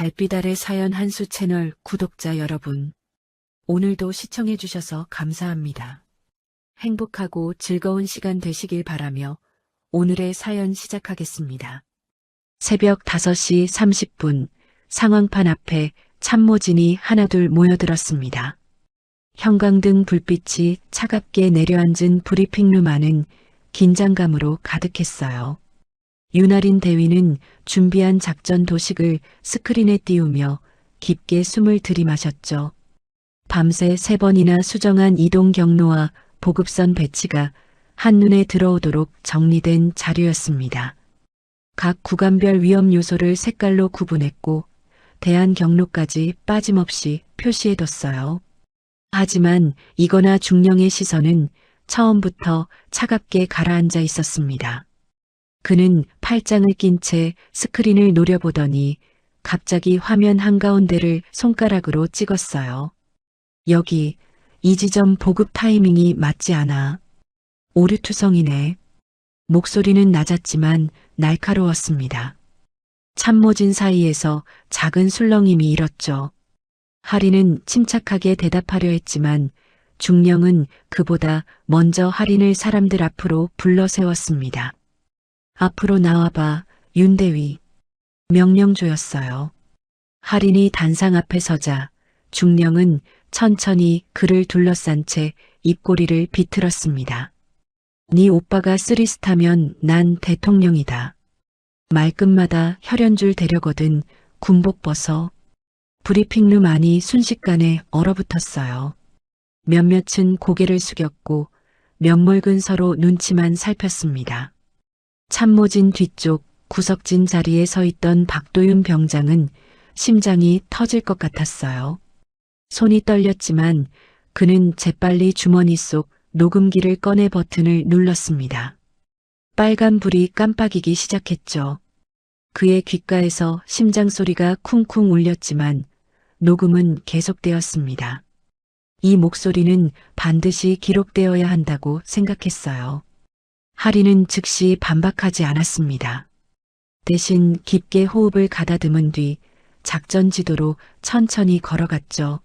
달빛 아래 사연 한수 채널 구독자 여러분, 오늘도 시청해주셔서 감사합니다. 행복하고 즐거운 시간 되시길 바라며 오늘의 사연 시작하겠습니다. 새벽 5시 30분, 상황판 앞에 참모진이 하나둘 모여들었습니다. 형광등 불빛이 차갑게 내려앉은 브리핑룸 안은 긴장감으로 가득했어요. 윤아린 대위는 준비한 작전 도식을 스크린에 띄우며 깊게 숨을 들이마셨죠. 밤새 3번이나 수정한 이동 경로와 보급선 배치가 한눈에 들어오도록 정리된 자료였습니다. 각 구간별 위험 요소를 색깔로 구분했고 대안 경로까지 빠짐없이 표시해뒀어요. 하지만 이거나 중령의 시선은 처음부터 차갑게 가라앉아 있었습니다. 그는 팔짱을 낀 채 스크린을 노려보더니 갑자기 화면 한가운데를 손가락으로 찍었어요. 여기, 이 지점 보급 타이밍이 맞지 않아. 오류투성이네. 목소리는 낮았지만 날카로웠습니다. 참모진 사이에서 작은 술렁임이 일었죠. 하린은 침착하게 대답하려 했지만 중령은 그보다 먼저 하린을 사람들 앞으로 불러 세웠습니다. 앞으로 나와봐, 윤대위. 명령조였어요. 하린이 단상 앞에 서자 중령은 천천히 그를 둘러싼 채 입꼬리를 비틀었습니다. 네 오빠가 쓰리스타면 난 대통령이다. 말끝마다 혈연줄 대려거든 군복 벗어. 브리핑룸 안이 순식간에 얼어붙었어요. 몇몇은 고개를 숙였고 면몰근 서로 눈치만 살폈습니다. 참모진 뒤쪽 구석진 자리에 서 있던 박도윤 병장은 심장이 터질 것 같았어요. 손이 떨렸지만 그는 재빨리 주머니 속 녹음기를 꺼내 버튼을 눌렀습니다. 빨간 불이 깜빡이기 시작했죠. 그의 귓가에서 심장 소리가 쿵쿵 울렸지만 녹음은 계속되었습니다. 이 목소리는 반드시 기록되어야 한다고 생각했어요. 하린은 즉시 반박하지 않았습니다. 대신 깊게 호흡을 가다듬은 뒤 작전 지도로 천천히 걸어갔죠.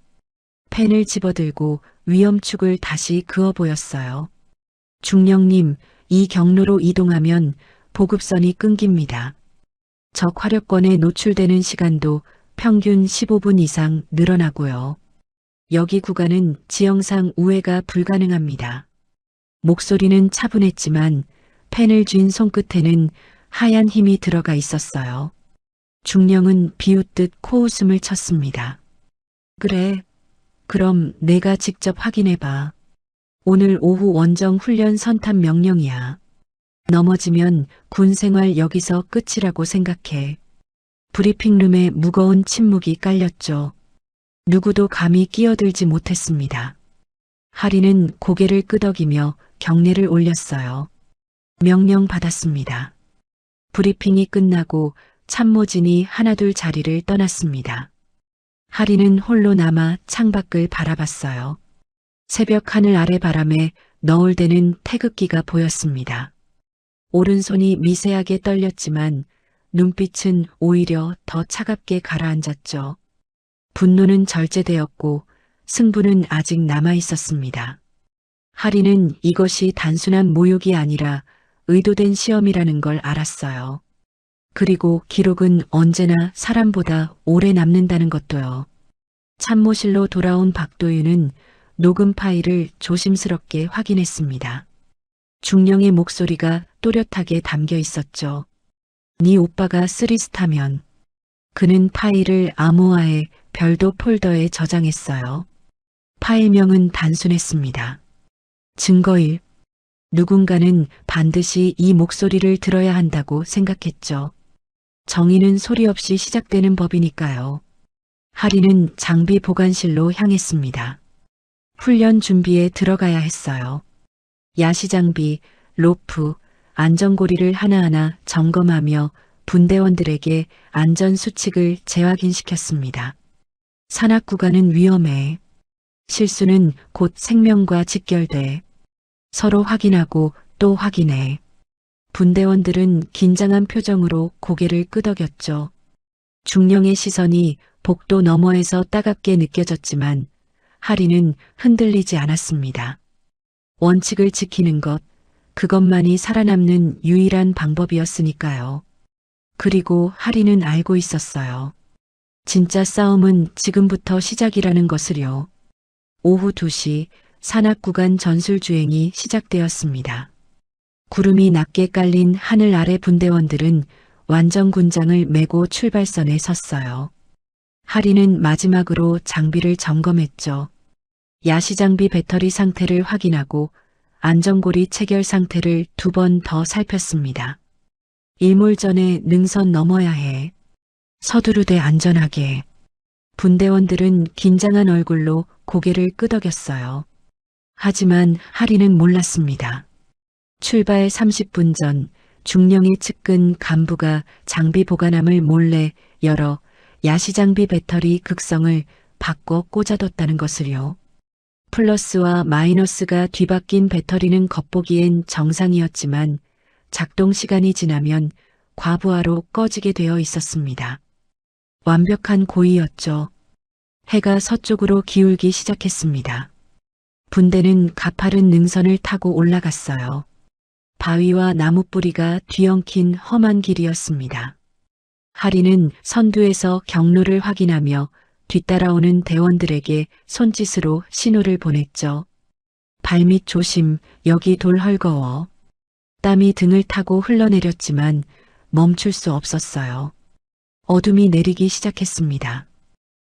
펜을 집어들고 위험축을 다시 그어 보였어요. 중령님, 이 경로로 이동하면 보급선이 끊깁니다. 적 화력권에 노출되는 시간도 평균 15분 이상 늘어나고요. 여기 구간은 지형상 우회가 불가능합니다. 목소리는 차분했지만 펜을 쥔 손끝에는 하얀 힘이 들어가 있었어요. 중령은 비웃듯 코웃음을 쳤습니다. 그래, 그럼 내가 직접 확인해봐. 오늘 오후 원정 훈련 선탄 명령이야. 넘어지면 군 생활 여기서 끝이라고 생각해. 브리핑룸에 무거운 침묵이 깔렸죠. 누구도 감히 끼어들지 못했습니다. 하린은 고개를 끄덕이며 경례를 올렸어요. 명령 받았습니다. 브리핑이 끝나고 참모진이 하나둘 자리를 떠났습니다. 하린은 홀로 남아 창밖을 바라봤어요. 새벽 하늘 아래 바람에 너울대는 태극기가 보였습니다. 오른손이 미세하게 떨렸지만 눈빛은 오히려 더 차갑게 가라앉았죠. 분노는 절제되었고 승부는 아직 남아 있었습니다. 하린은 이것이 단순한 모욕이 아니라 의도된 시험이라는 걸 알았어요. 그리고 기록은 언제나 사람보다 오래 남는다는 것도요. 참모실로 돌아온 박도윤은 녹음 파일을 조심스럽게 확인했습니다. 중령의 목소리가 또렷하게 담겨 있었죠. 네 오빠가 쓰리스타면. 그는 파일을 암호화해 별도 폴더에 저장했어요. 파일명은 단순했습니다. 증거일. 누군가는 반드시 이 목소리를 들어야 한다고 생각했죠. 정의는 소리 없이 시작되는 법이니까요. 하린은 장비 보관실로 향했습니다. 훈련 준비에 들어가야 했어요. 야시장비, 로프, 안전고리를 하나하나 점검하며 분대원들에게 안전수칙을 재확인시켰습니다. 산악 구간은 위험해. 실수는 곧 생명과 직결돼. 서로 확인하고 또 확인해. 분대원들은 긴장한 표정으로 고개를 끄덕였죠. 중령의 시선이 복도 너머에서 따갑게 느껴졌지만 하리는 흔들리지 않았습니다. 원칙을 지키는 것, 그것만이 살아남는 유일한 방법이었으니까요. 그리고 하리는 알고 있었어요. 진짜 싸움은 지금부터 시작이라는 것을요. 오후 2시 산악구간 전술주행이 시작되었습니다. 구름이 낮게 깔린 하늘 아래 분대원들은 완전군장을 메고 출발선에 섰어요. 하리는 마지막으로 장비를 점검했죠. 야시장비 배터리 상태를 확인하고 안전고리 체결 상태를 2번 더 살폈습니다. 일몰 전에 능선 넘어야 해. 서두르되 안전하게. 분대원들은 긴장한 얼굴로 고개를 끄덕였어요. 하지만 하리는 몰랐습니다. 출발 30분 전 중령의 측근 간부가 장비 보관함을 몰래 열어 야시장비 배터리 극성을 바꿔 꽂아뒀다는 것을요. 플러스와 마이너스가 뒤바뀐 배터리는 겉보기엔 정상이었지만 작동 시간이 지나면 과부하로 꺼지게 되어 있었습니다. 완벽한 고의였죠. 해가 서쪽으로 기울기 시작했습니다. 분대는 가파른 능선을 타고 올라갔어요. 바위와 나무뿌리가 뒤엉킨 험한 길이었습니다. 하리는 선두에서 경로를 확인하며 뒤따라오는 대원들에게 손짓으로 신호를 보냈죠. 발밑 조심, 여기 돌 헐거워. 땀이 등을 타고 흘러내렸지만 멈출 수 없었어요. 어둠이 내리기 시작했습니다.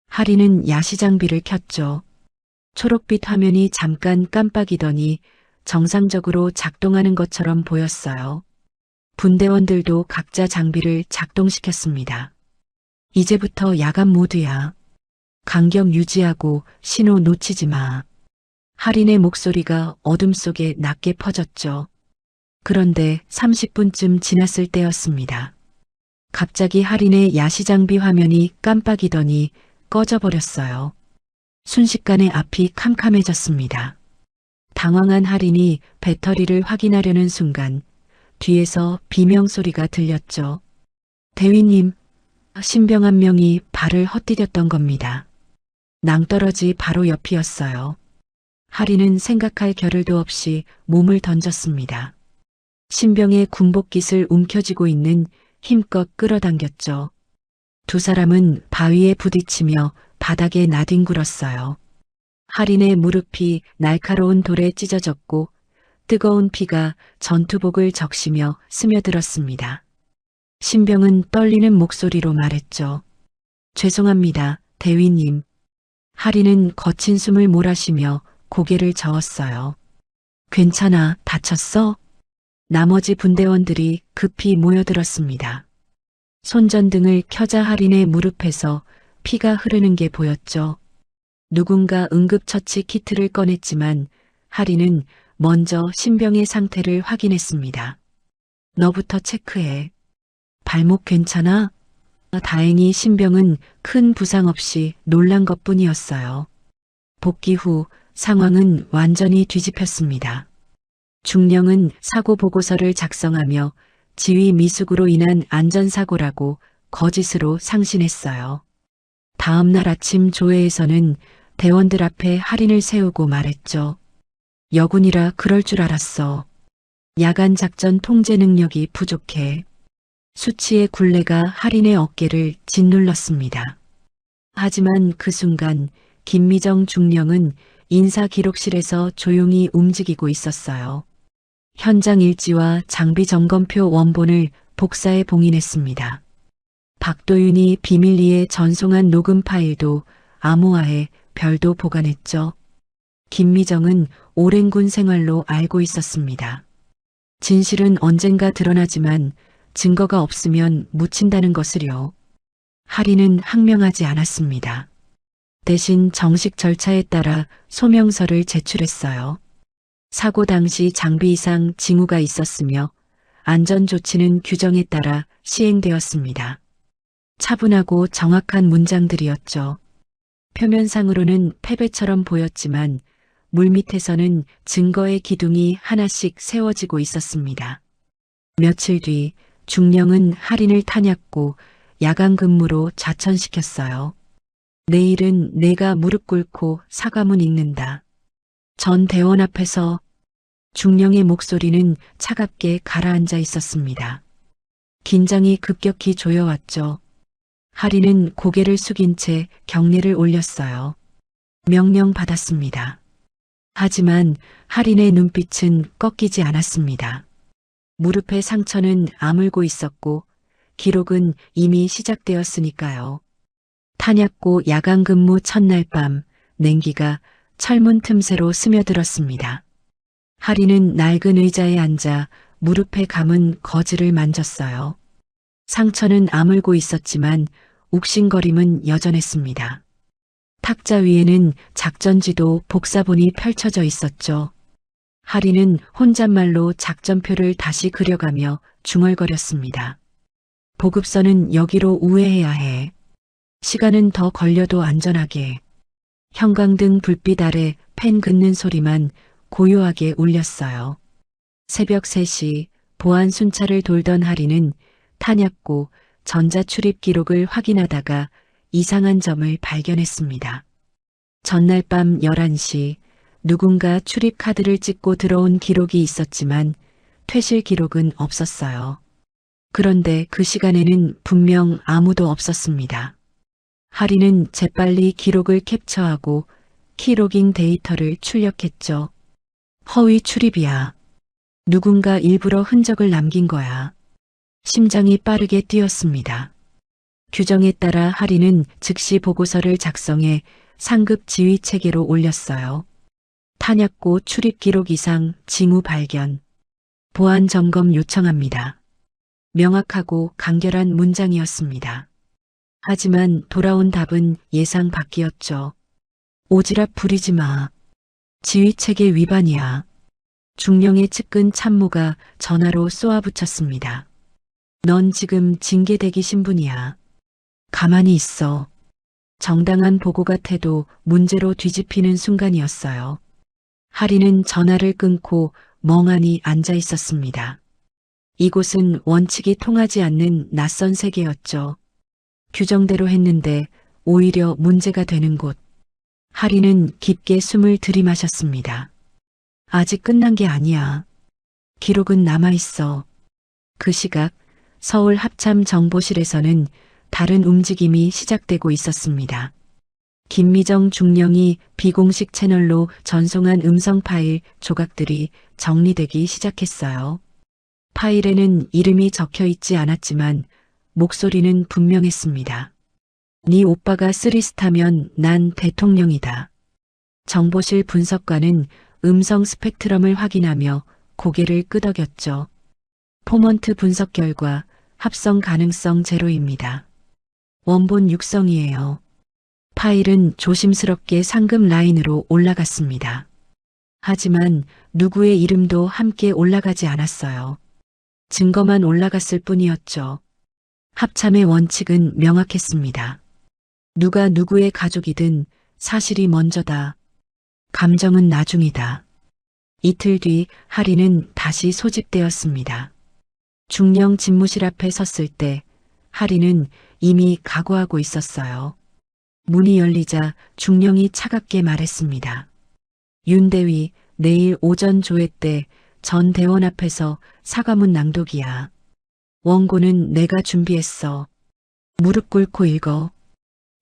하리는 야시장비를 켰죠. 초록빛 화면이 잠깐 깜빡이더니 정상적으로 작동하는 것처럼 보였어요. 분대원들도 각자 장비를 작동시켰습니다. 이제부터 야간 모드야. 간격 유지하고 신호 놓치지 마. 하린의 목소리가 어둠 속에 낮게 퍼졌죠. 그런데 30분쯤 지났을 때였습니다. 갑자기 하린의 야시장비 화면이 깜빡이더니 꺼져버렸어요. 순식간에 앞이 캄캄해졌습니다. 당황한 하린이 배터리를 확인하려는 순간 뒤에서 비명소리가 들렸죠. 대위님, 신병 한 명이 발을 헛디뎠던 겁니다. 낭떠러지 바로 옆이었어요. 하린은 생각할 겨를도 없이 몸을 던졌습니다. 신병의 군복깃을 움켜쥐고 있는 힘껏 끌어당겼죠. 2 사람은 바위에 부딪히며 바닥에 나뒹굴었어요. 하린의 무릎이 날카로운 돌에 찢어졌고 뜨거운 피가 전투복을 적시며 스며들었습니다. 신병은 떨리는 목소리로 말했죠. 죄송합니다, 대위님. 하린은 거친 숨을 몰아쉬며 고개를 저었어요. 괜찮아, 다쳤어? 나머지 분대원들이 급히 모여들었습니다. 손전등을 켜자 하린의 무릎에서 피가 흐르는 게 보였죠. 누군가 응급처치 키트를 꺼냈지만 하린은 먼저 신병의 상태를 확인했습니다. 너부터 체크해. 발목 괜찮아? 다행히 신병은 큰 부상 없이 놀란 것뿐이었어요. 복귀 후 상황은 완전히 뒤집혔습니다. 중령은 사고 보고서를 작성하며 지휘 미숙으로 인한 안전사고라고 거짓으로 상신했어요. 다음 날 아침 조회에서는 대원들 앞에 하린을 세우고 말했죠. 여군이라 그럴 줄 알았어. 야간 작전 통제 능력이 부족해. 수치의 굴레가 하린의 어깨를 짓눌렀습니다. 하지만 그 순간 김미정 중령은 인사기록실에서 조용히 움직이고 있었어요. 현장 일지와 장비 점검표 원본을 복사해 봉인했습니다. 박도윤이 비밀리에 전송한 녹음 파일도 암호화해 별도 보관했죠. 김미정은 오랜 군 생활로 알고 있었습니다. 진실은 언젠가 드러나지만 증거가 없으면 묻힌다는 것을요. 하린은 항명하지 않았습니다. 대신 정식 절차에 따라 소명서를 제출했어요. 사고 당시 장비 이상 징후가 있었으며 안전조치는 규정에 따라 시행되었습니다. 차분하고 정확한 문장들이었죠. 표면상으로는 패배처럼 보였지만 물밑에서는 증거의 기둥이 하나씩 세워지고 있었습니다. 며칠 뒤 중령은 하린을 타냐고 야간 근무로 좌천시켰어요. 내일은 내가 무릎 꿇고 사과문 읽는다. 전 대원 앞에서 중령의 목소리는 차갑게 가라앉아 있었습니다. 긴장이 급격히 조여왔죠. 하리는 고개를 숙인 채 경례를 올렸어요. 명령 받았습니다. 하지만 하린의 눈빛은 꺾이지 않았습니다. 무릎의 상처는 아물고 있었고 기록은 이미 시작되었으니까요. 탄약고 야간 근무 첫날 밤 냉기가 철문 틈새로 스며들었습니다. 하리는 낡은 의자에 앉아 무릎에 감은 거즈를 만졌어요. 상처는 아물고 있었지만 욱신거림은 여전했습니다. 탁자 위에는 작전지도 복사본이 펼쳐져 있었죠. 하리는 혼잣말로 작전표를 다시 그려가며 중얼거렸습니다. 보급선은 여기로 우회해야 해. 시간은 더 걸려도 안전하게. 형광등 불빛 아래 펜 긋는 소리만 고요하게 울렸어요. 새벽 3시 보안 순찰을 돌던 하리는 탄약고 전자출입 기록을 확인하다가 이상한 점을 발견했습니다. 전날 밤 11시 누군가 출입 카드를 찍고 들어온 기록이 있었지만 퇴실 기록은 없었어요. 그런데 그 시간에는 분명 아무도 없었습니다. 하리는 재빨리 기록을 캡처하고 키로깅 데이터를 출력했죠. 허위 출입이야. 누군가 일부러 흔적을 남긴 거야. 심장이 빠르게 뛰었습니다. 규정에 따라 하리는 즉시 보고서를 작성해 상급 지휘 체계로 올렸어요. 탄약고 출입 기록 이상 징후 발견. 보안 점검 요청합니다. 명확하고 간결한 문장이었습니다. 하지만 돌아온 답은 예상 밖이었죠. 오지랖 부리지 마. 지휘체계 위반이야. 중령의 측근 참모가 전화로 쏘아붙였습니다. 넌 지금 징계대기 신분이야. 가만히 있어. 정당한 보고가 태도 문제로 뒤집히는 순간이었어요. 하리는 전화를 끊고 멍하니 앉아 있었습니다. 이곳은 원칙이 통하지 않는 낯선 세계였죠. 규정대로 했는데 오히려 문제가 되는 곳. 하리는 깊게 숨을 들이마셨습니다. 아직 끝난 게 아니야. 기록은 남아있어. 그 시각 서울 합참 정보실에서는 다른 움직임이 시작되고 있었습니다. 김미정 중령이 비공식 채널로 전송한 음성 파일 조각들이 정리되기 시작했어요. 파일에는 이름이 적혀 있지 않았지만 목소리는 분명했습니다. 네 오빠가 쓰리스타면 난 대통령이다. 정보실 분석관은 음성 스펙트럼을 확인하며 고개를 끄덕였죠. 포먼트 분석 결과 합성 가능성 제로입니다. 원본 육성이에요. 파일은 조심스럽게 상급 라인으로 올라갔습니다. 하지만 누구의 이름도 함께 올라가지 않았어요. 증거만 올라갔을 뿐이었죠. 합참의 원칙은 명확했습니다. 누가 누구의 가족이든 사실이 먼저다. 감정은 나중이다. 이틀 뒤 하리는 다시 소집되었습니다. 중령 집무실 앞에 섰을 때 하리는 이미 각오하고 있었어요. 문이 열리자 중령이 차갑게 말했습니다. 윤대위, 내일 오전 조회 때 전 대원 앞에서 사과문 낭독이야. 원고는 내가 준비했어. 무릎 꿇고 읽어.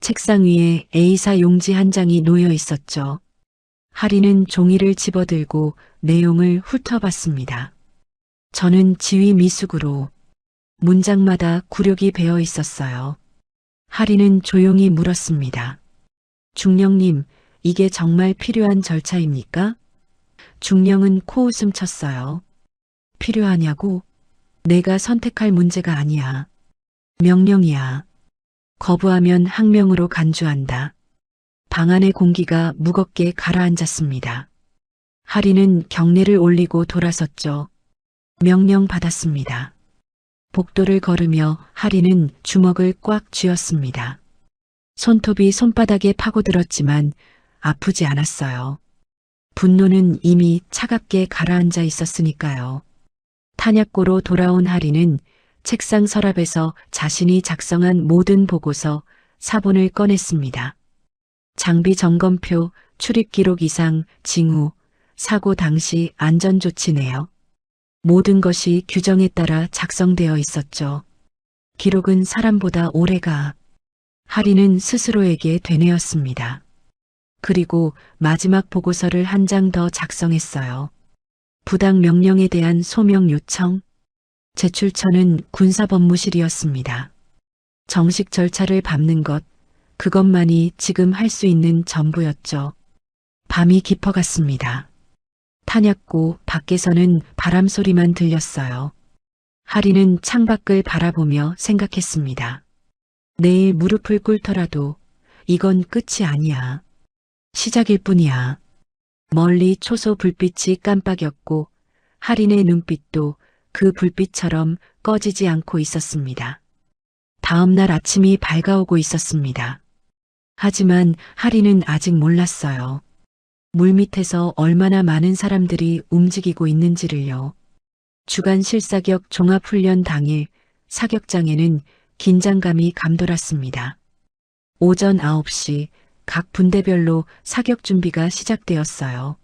책상 위에 A사 용지 한 장이 놓여 있었죠. 하리는 종이를 집어들고 내용을 훑어봤습니다. 저는 지휘 미숙으로 문장마다 굴욕이 배어 있었어요. 하리는 조용히 물었습니다. 중령님, 이게 정말 필요한 절차입니까? 중령은 코웃음 쳤어요. 필요하냐고? 내가 선택할 문제가 아니야. 명령이야. 거부하면 항명으로 간주한다. 방 안의 공기가 무겁게 가라앉았습니다. 하리는 경례를 올리고 돌아섰죠. 명령 받았습니다. 복도를 걸으며 하리는 주먹을 꽉 쥐었습니다. 손톱이 손바닥에 파고들었지만 아프지 않았어요. 분노는 이미 차갑게 가라앉아 있었으니까요. 탄약고로 돌아온 하리는 책상 서랍에서 자신이 작성한 모든 보고서, 사본을 꺼냈습니다. 장비 점검표, 출입 기록 이상, 징후, 사고 당시 안전조치 내역. 모든 것이 규정에 따라 작성되어 있었죠. 기록은 사람보다 오래가. 하리는 스스로에게 되뇌었습니다. 그리고 마지막 보고서를 한 장 더 작성했어요. 부당 명령에 대한 소명 요청. 제출처는 군사법무실이었습니다. 정식 절차를 밟는 것, 그것만이 지금 할 수 있는 전부였죠. 밤이 깊어갔습니다. 탄약고 밖에서는 바람 소리만 들렸어요. 하리는 창밖을 바라보며 생각했습니다. 내일 무릎을 꿇더라도 이건 끝이 아니야. 시작일 뿐이야. 멀리 초소 불빛이 깜빡였고 하린의 눈빛도 그 불빛처럼 꺼지지 않고 있었습니다. 다음 날 아침이 밝아오고 있었습니다. 하지만 하린은 아직 몰랐어요. 물밑에서 얼마나 많은 사람들이 움직이고 있는지를요. 주간 실사격 종합훈련 당일 사격장에는 긴장감이 감돌았습니다. 오전 9시 각 분대별로 사격 준비가 시작되었어요.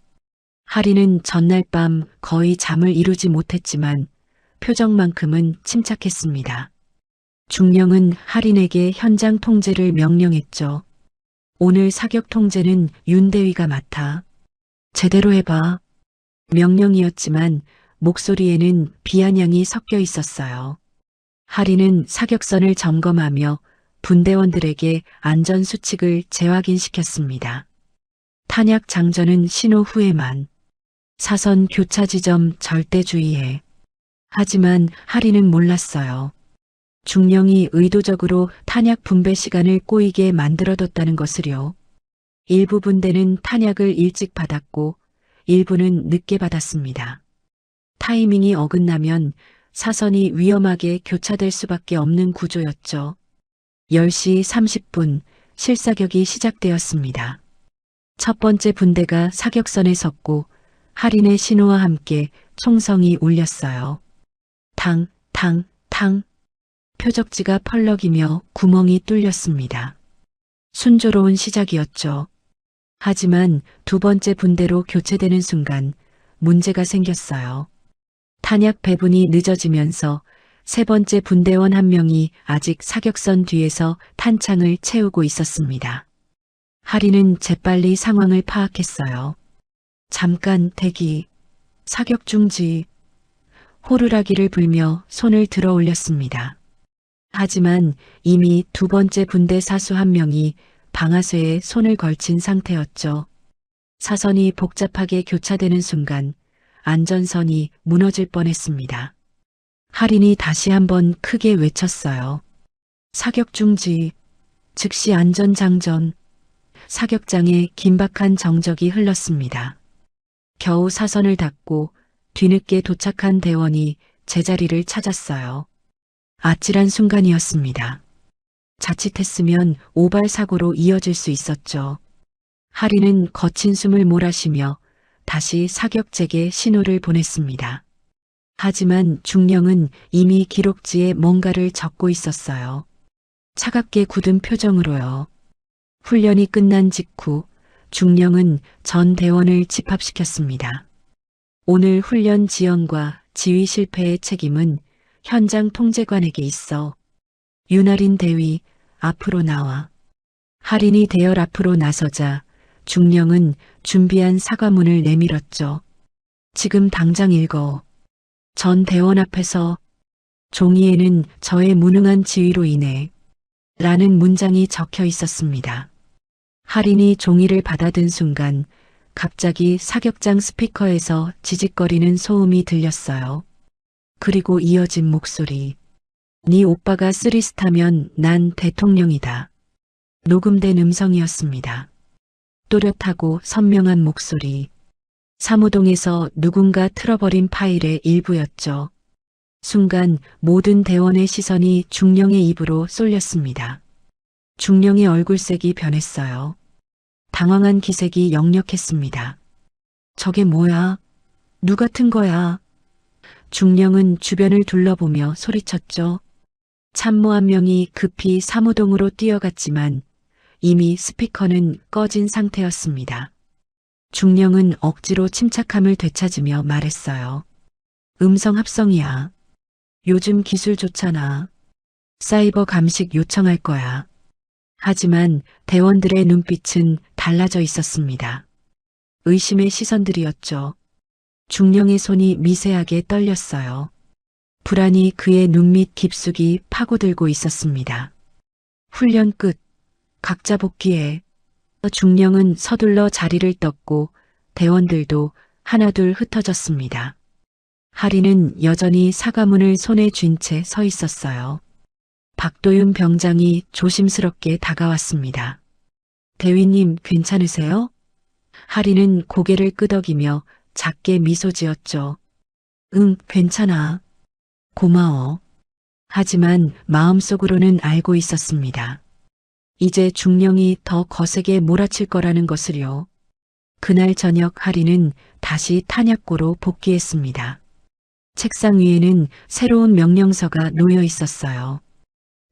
하리는 전날 밤 거의 잠을 이루지 못했지만 표정만큼은 침착했습니다. 중령은 하린에게 현장 통제를 명령했죠. 오늘 사격 통제는 윤대위가 맡아. 제대로 해봐. 명령이었지만 목소리에는 비아냥이 섞여 있었어요. 하린은 사격선을 점검하며 분대원들에게 안전수칙을 재확인시켰습니다. 탄약 장전은 신호 후에만. 사선 교차 지점 절대 주의해. 하지만 하린은 몰랐어요. 중령이 의도적으로 탄약 분배 시간을 꼬이게 만들어뒀다는 것을요. 일부 분대는 탄약을 일찍 받았고 일부는 늦게 받았습니다. 타이밍이 어긋나면 사선이 위험하게 교차될 수밖에 없는 구조였죠. 10시 30분 실사격이 시작되었습니다. 첫 번째 분대가 사격선에 섰고 하린의 신호와 함께 총성이 울렸어요. 탕, 탕, 탕. 표적지가 펄럭이며 구멍이 뚫렸습니다. 순조로운 시작이었죠. 하지만 두 번째 분대로 교체되는 순간 문제가 생겼어요. 탄약 배분이 늦어지면서 세 번째 분대원 한 명이 아직 사격선 뒤에서 탄창을 채우고 있었습니다. 하린은 재빨리 상황을 파악했어요. 잠깐 대기, 사격 중지. 호루라기를 불며 손을 들어 올렸습니다. 하지만 이미 두 번째 분대 사수 한 명이 방아쇠에 손을 걸친 상태였죠. 사선이 복잡하게 교차되는 순간 안전선이 무너질 뻔했습니다. 하린이 다시 한번 크게 외쳤어요. 사격 중지, 즉시 안전장전. 사격장에 긴박한 정적이 흘렀습니다. 겨우 사선을 닫고 뒤늦게 도착한 대원이 제자리를 찾았어요. 아찔한 순간이었습니다. 자칫했으면 오발 사고로 이어질 수 있었죠. 하린은 거친 숨을 몰아쉬며 다시 사격잭에 신호를 보냈습니다. 하지만 중령은 이미 기록지에 뭔가를 적고 있었어요. 차갑게 굳은 표정으로요. 훈련이 끝난 직후 중령은 전 대원을 집합시켰습니다. 오늘 훈련 지연과 지휘 실패의 책임은 현장 통제관에게 있어. 윤하린 대위, 앞으로 나와. 하린이 대열 앞으로 나서자 중령은 준비한 사과문을 내밀었죠. 지금 당장 읽어. 전 대원 앞에서 종이에는 저의 무능한 지휘로 인해 라는 문장이 적혀 있었습니다. 하린이 종이를 받아든 순간 갑자기 사격장 스피커에서 지직거리는 소음이 들렸어요. 그리고 이어진 목소리. 네 오빠가 쓰리스타면 난 대통령이다. 녹음된 음성이었습니다. 또렷하고 선명한 목소리. 사무동에서 누군가 틀어버린 파일의 일부였죠. 순간 모든 대원의 시선이 중령의 입으로 쏠렸습니다. 중령의 얼굴색이 변했어요. 당황한 기색이 역력했습니다. 저게 뭐야? 누가 튼 거야? 중령은 주변을 둘러보며 소리쳤죠. 참모 한 명이 급히 사무동으로 뛰어갔지만 이미 스피커는 꺼진 상태였습니다. 중령은 억지로 침착함을 되찾으며 말했어요. 음성 합성이야. 요즘 기술 좋잖아. 사이버 감식 요청할 거야. 하지만 대원들의 눈빛은 달라져 있었습니다. 의심의 시선들이었죠. 중령의 손이 미세하게 떨렸어요. 불안이 그의 눈밑 깊숙이 파고들고 있었습니다. 훈련 끝. 각자 복귀해. 중령은 서둘러 자리를 떴고 대원들도 하나둘 흩어졌습니다. 하리는 여전히 사과문을 손에 쥔 채 서 있었어요. 박도윤 병장이 조심스럽게 다가왔습니다. 대위님 괜찮으세요? 하리는 고개를 끄덕이며 작게 미소 지었죠. 응, 괜찮아. 고마워. 하지만 마음속으로는 알고 있었습니다. 이제 중령이 더 거세게 몰아칠 거라는 것을요. 그날 저녁 하리는 다시 탄약고로 복귀했습니다. 책상 위에는 새로운 명령서가 놓여 있었어요.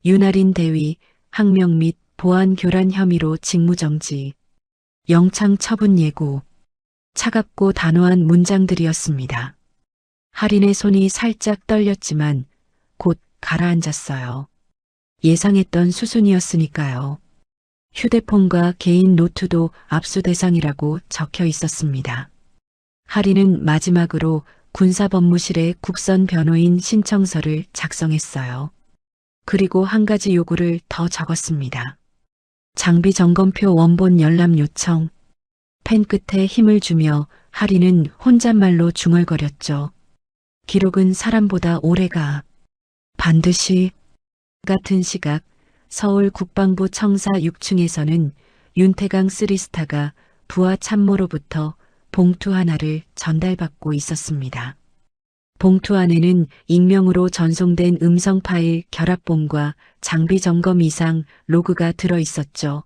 윤아린 대위, 항명 및 보안 교란 혐의로 직무정지, 영창 처분 예고, 차갑고 단호한 문장들이었습니다. 하린의 손이 살짝 떨렸지만 곧 가라앉았어요. 예상했던 수순이었으니까요. 휴대폰과 개인 노트도 압수 대상이라고 적혀 있었습니다. 하린은 마지막으로 군사법무실에 국선 변호인 신청서를 작성했어요. 그리고 한 가지 요구를 더 적었습니다. 장비 점검표 원본 열람 요청. 펜 끝에 힘을 주며 하린은 혼잣말로 중얼거렸죠. 기록은 사람보다 오래가. 반드시. 같은 시각 서울 국방부 청사 6층에서는 윤태강 3스타가 부하 참모로부터 봉투 하나를 전달받고 있었습니다. 봉투 안에는 익명으로 전송된 음성 파일 결합본과 장비 점검 이상 로그가 들어 있었죠.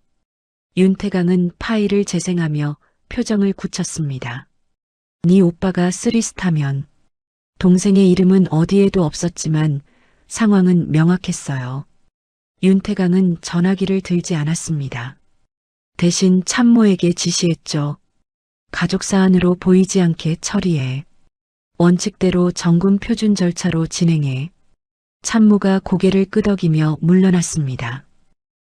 윤태강은 파일을 재생하며 표정을 굳혔습니다. 네 오빠가 3스타면. 동생의 이름은 어디에도 없었지만 상황은 명확했어요. 윤태강은 전화기를 들지 않았습니다. 대신 참모에게 지시했죠. 가족 사안으로 보이지 않게 처리해. 원칙대로 정군 표준 절차로 진행해. 참모가 고개를 끄덕이며 물러났습니다.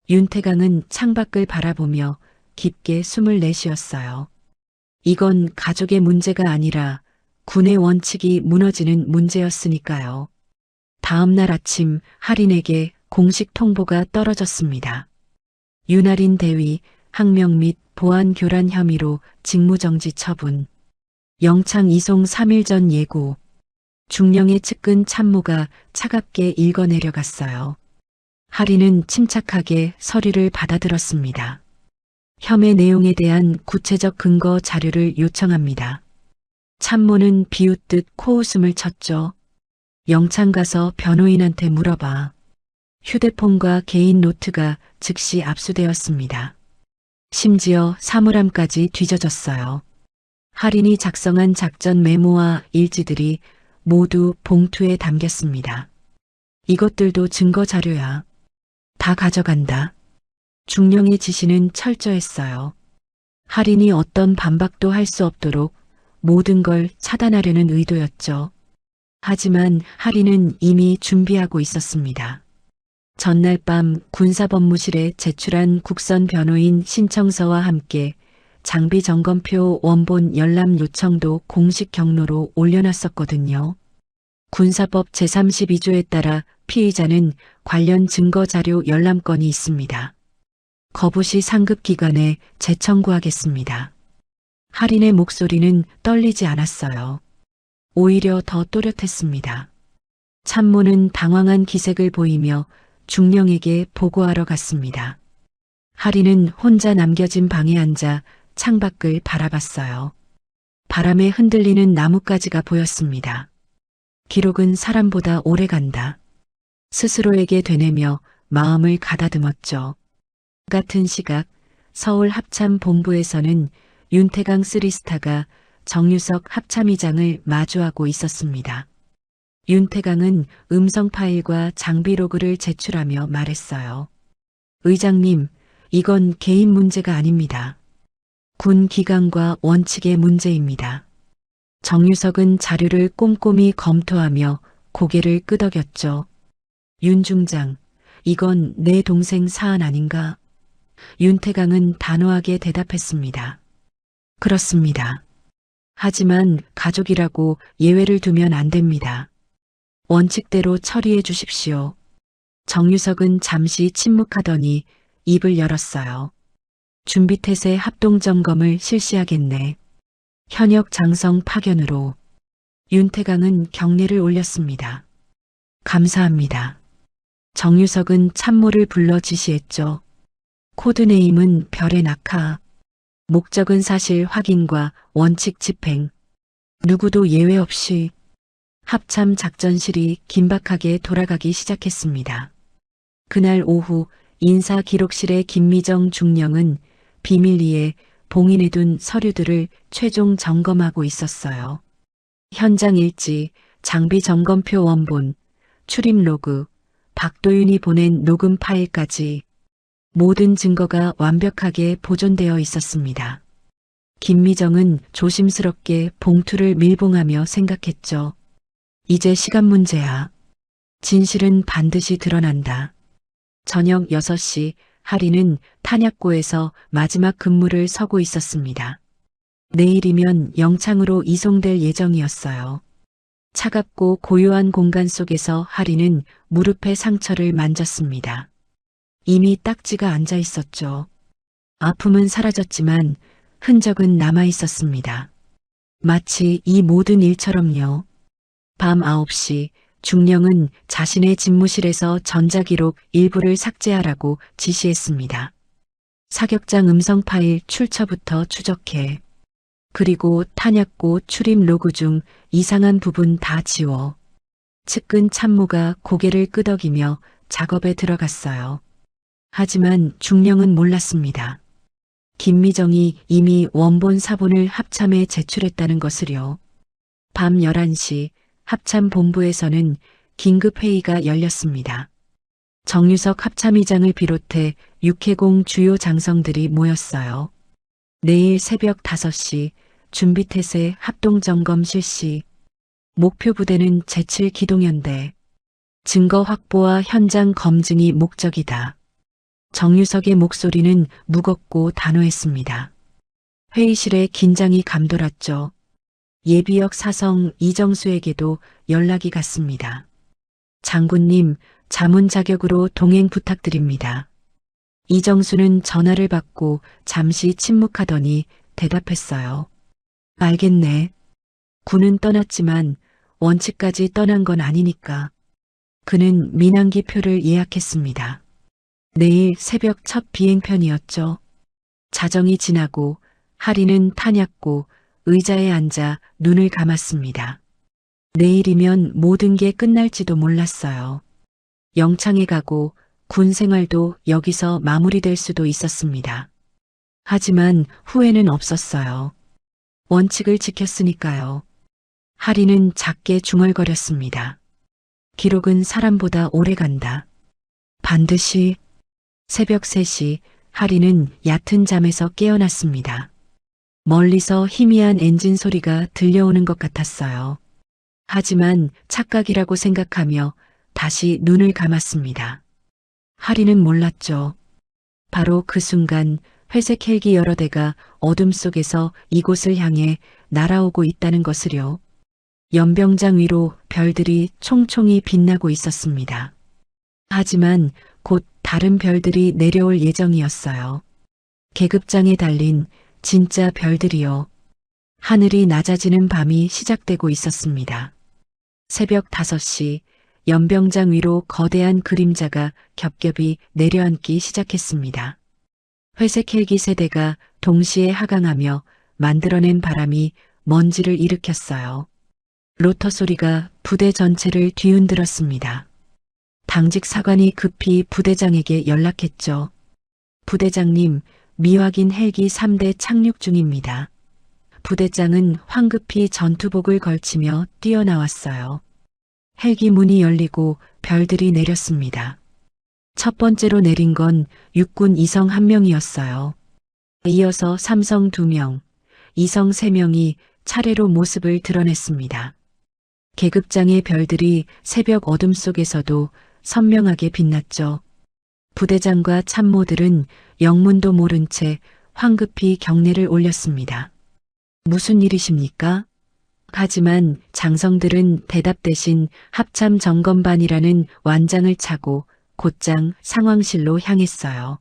윤태강은 창밖을 바라보며 깊게 숨을 내쉬었어요. 이건 가족의 문제가 아니라 군의 원칙이 무너지는 문제였으니까요. 다음 날 아침 하린에게 공식 통보가 떨어졌습니다. 윤아린 대위, 항명 및 보안 교란 혐의로 직무정지 처분. 영창 이송 3일 전 예고. 중령의 측근 참모가 차갑게 읽어내려갔어요. 하린은 침착하게 서류를 받아들었습니다. 혐의 내용에 대한 구체적 근거 자료를 요청합니다. 참모는 비웃듯 코웃음을 쳤죠. 영창 가서 변호인한테 물어봐. 휴대폰과 개인 노트가 즉시 압수되었습니다. 심지어 사물함까지 뒤져졌어요. 하린이 작성한 작전 메모와 일지들이 모두 봉투에 담겼습니다. 이것들도 증거 자료야. 다 가져간다. 중령의 지시는 철저했어요. 하린이 어떤 반박도 할 수 없도록 모든 걸 차단하려는 의도였죠. 하지만 하린은 이미 준비하고 있었습니다. 전날 밤 군사법무실에 제출한 국선 변호인 신청서와 함께 장비 점검표 원본 열람 요청도 공식 경로로 올려놨었거든요. 군사법 제32조에 따라 피의자는 관련 증거 자료 열람권이 있습니다. 거부시 상급기관에 재청구하겠습니다. 하린의 목소리는 떨리지 않았어요. 오히려 더 또렷했습니다. 참모는 당황한 기색을 보이며 중령에게 보고하러 갔습니다. 하린은 혼자 남겨진 방에 앉아 창밖을 바라봤어요. 바람에 흔들리는 나뭇가지가 보였습니다. 기록은 사람보다 오래 간다. 스스로에게 되뇌며 마음을 가다듬었죠. 같은 시각 서울 합참본부에서는 윤태강 3스타가 정유석 합참의장을 마주하고 있었습니다. 윤태강은 음성 파일과 장비 로그를 제출하며 말했어요. 의장님, 이건 개인 문제가 아닙니다. 군 기강과 원칙의 문제입니다. 정유석은 자료를 꼼꼼히 검토하며 고개를 끄덕였죠. 윤 중장, 이건 내 동생 사안 아닌가? 윤태강은 단호하게 대답했습니다. 그렇습니다. 하지만 가족이라고 예외를 두면 안 됩니다. 원칙대로 처리해 주십시오. 정유석은 잠시 침묵하더니 입을 열었어요. 준비태세 합동점검을 실시하겠네. 현역 장성 파견으로. 윤태강은 경례를 올렸습니다. 감사합니다. 정유석은 참모를 불러 지시했죠. 코드네임은 별의 낙하. 목적은 사실 확인과 원칙 집행. 누구도 예외 없이 합참 작전실이 긴박하게 돌아가기 시작했습니다. 그날 오후 인사기록실의 김미정 중령은 비밀리에 봉인해둔 서류들을 최종 점검하고 있었어요. 현장 일지, 장비 점검표 원본, 출입 로그, 박도윤이 보낸 녹음 파일까지 모든 증거가 완벽하게 보존되어 있었습니다. 김미정은 조심스럽게 봉투를 밀봉하며 생각했죠. 이제 시간 문제야. 진실은 반드시 드러난다. 저녁 6시 하리는 탄약고에서 마지막 근무를 서고 있었습니다. 내일이면 영창으로 이송될 예정이었어요. 차갑고 고요한 공간 속에서 하리는 무릎의 상처를 만졌습니다. 이미 딱지가 앉아 있었죠. 아픔은 사라졌지만 흔적은 남아 있었습니다. 마치 이 모든 일처럼요. 밤 9시 중령은 자신의 집무실에서 전자기록 일부를 삭제하라고 지시했습니다. 사격장 음성 파일 출처부터 추적해. 그리고 탄약고 출입 로그 중 이상한 부분 다 지워. 측근 참모가 고개를 끄덕이며 작업에 들어갔어요. 하지만 중령은 몰랐습니다. 김미정이 이미 원본 사본을 합참에 제출했다는 것을요. 밤 11시 합참 본부에서는 긴급회의가 열렸습니다. 정유석 합참의장을 비롯해 육해공 주요 장성들이 모였어요. 내일 새벽 5시 준비태세 합동점검 실시. 목표 부대는 제7 기동연대. 증거 확보와 현장 검증이 목적이다. 정유석의 목소리는 무겁고 단호했습니다. 회의실에 긴장이 감돌았죠. 예비역 사성 이정수에게도 연락이 갔습니다. 장군님, 자문 자격으로 동행 부탁드립니다. 이정수는 전화를 받고 잠시 침묵하더니 대답했어요. 알겠네. 군은 떠났지만 원칙까지 떠난 건 아니니까. 그는 민항기 표를 예약했습니다. 내일 새벽 첫 비행편이었죠. 자정이 지나고 하리는 탄약고 의자에 앉아 눈을 감았습니다. 내일이면 모든 게 끝날지도 몰랐어요. 영창에 가고 군 생활도 여기서 마무리될 수도 있었습니다. 하지만 후회는 없었어요. 원칙을 지켰으니까요. 하리는 작게 중얼거렸습니다. 기록은 사람보다 오래 간다. 반드시. 새벽 3시 하리는 얕은 잠에서 깨어났습니다. 멀리서 희미한 엔진 소리가 들려오는 것 같았어요. 하지만 착각이라고 생각하며 다시 눈을 감았습니다. 하리는 몰랐죠. 바로 그 순간 회색 헬기 여러 대가 어둠 속에서 이곳을 향해 날아오고 있다는 것을요. 연병장 위로 별들이 총총히 빛나고 있었습니다. 하지만 곧 다른 별들이 내려올 예정이었어요. 계급장에 달린 진짜 별들이요. 하늘이 낮아지는 밤이 시작되고 있었습니다. 새벽 5시 연병장 위로 거대한 그림자가 겹겹이 내려앉기 시작했습니다. 회색 헬기 세대가 동시에 하강하며 만들어낸 바람이 먼지를 일으켰어요. 로터 소리가 부대 전체를 뒤흔들었습니다. 당직 사관이 급히 부대장에게 연락했죠. 부대장님, 미확인 헬기 3대 착륙 중입니다. 부대장은 황급히 전투복을 걸치며 뛰어나왔어요. 헬기 문이 열리고 별들이 내렸습니다. 첫 번째로 내린 건 육군 이성 1명이었어요. 이어서 삼성 2명, 이성 3명이 차례로 모습을 드러냈습니다. 계급장의 별들이 새벽 어둠 속에서도 선명하게 빛났죠. 부대장과 참모들은 영문도 모른 채 황급히 경례를 올렸습니다. 무슨 일이십니까? 하지만 장성들은 대답 대신 합참 점검반이라는 완장을 차고 곧장 상황실로 향했어요.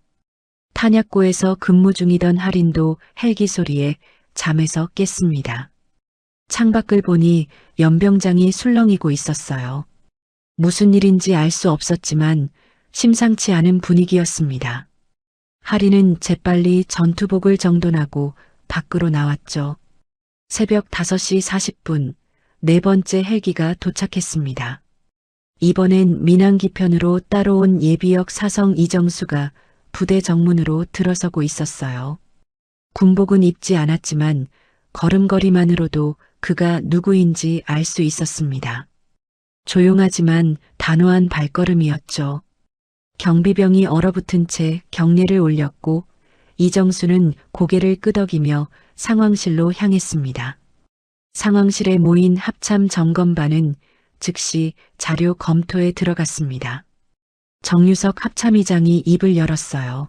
탄약고에서 근무 중이던 할인도 헬기 소리에 잠에서 깼습니다. 창밖을 보니 연병장이 술렁이고 있었어요. 무슨 일인지 알 수 없었지만 심상치 않은 분위기였습니다. 할인은 재빨리 전투복을 정돈하고 밖으로 나왔죠. 새벽 5시 40분 네 번째 헬기가 도착했습니다. 이번엔 민항기편으로 따라온 예비역 사성 이정수가 부대 정문으로 들어서고 있었어요. 군복은 입지 않았지만 걸음걸이만으로도 그가 누구인지 알 수 있었습니다. 조용하지만 단호한 발걸음이었죠. 경비병이 얼어붙은 채 경례를 올렸고 이정수는 고개를 끄덕이며 상황실로 향했습니다. 상황실에 모인 합참 점검반은 즉시 자료 검토에 들어갔습니다. 정유석 합참의장이 입을 열었어요.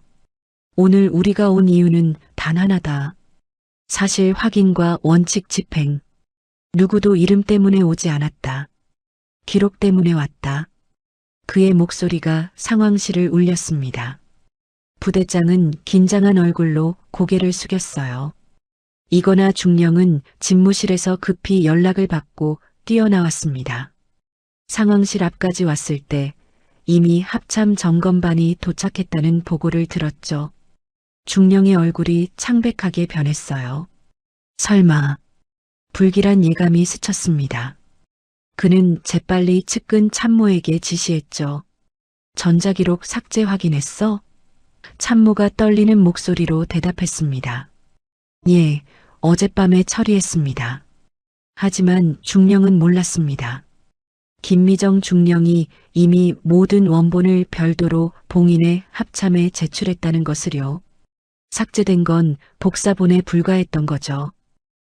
오늘 우리가 온 이유는 단 하나다. 사실 확인과 원칙 집행. 누구도 이름 때문에 오지 않았다. 기록 때문에 왔다. 그의 목소리가 상황실을 울렸습니다. 부대장은 긴장한 얼굴로 고개를 숙였어요. 이거나 중령은 집무실에서 급히 연락을 받고 뛰어나왔습니다. 상황실 앞까지 왔을 때 이미 합참 점검반이 도착했다는 보고를 들었죠. 중령의 얼굴이 창백하게 변했어요. 설마 불길한 예감이 스쳤습니다. 그는 재빨리 측근 참모에게 지시했죠. 전자기록 삭제 확인했어? 참모가 떨리는 목소리로 대답했습니다. 예, 어젯밤에 처리했습니다. 하지만 중령은 몰랐습니다. 김미정 중령이 이미 모든 원본을 별도로 봉인해 합참에 제출했다는 것을요. 삭제된 건 복사본에 불과했던 거죠.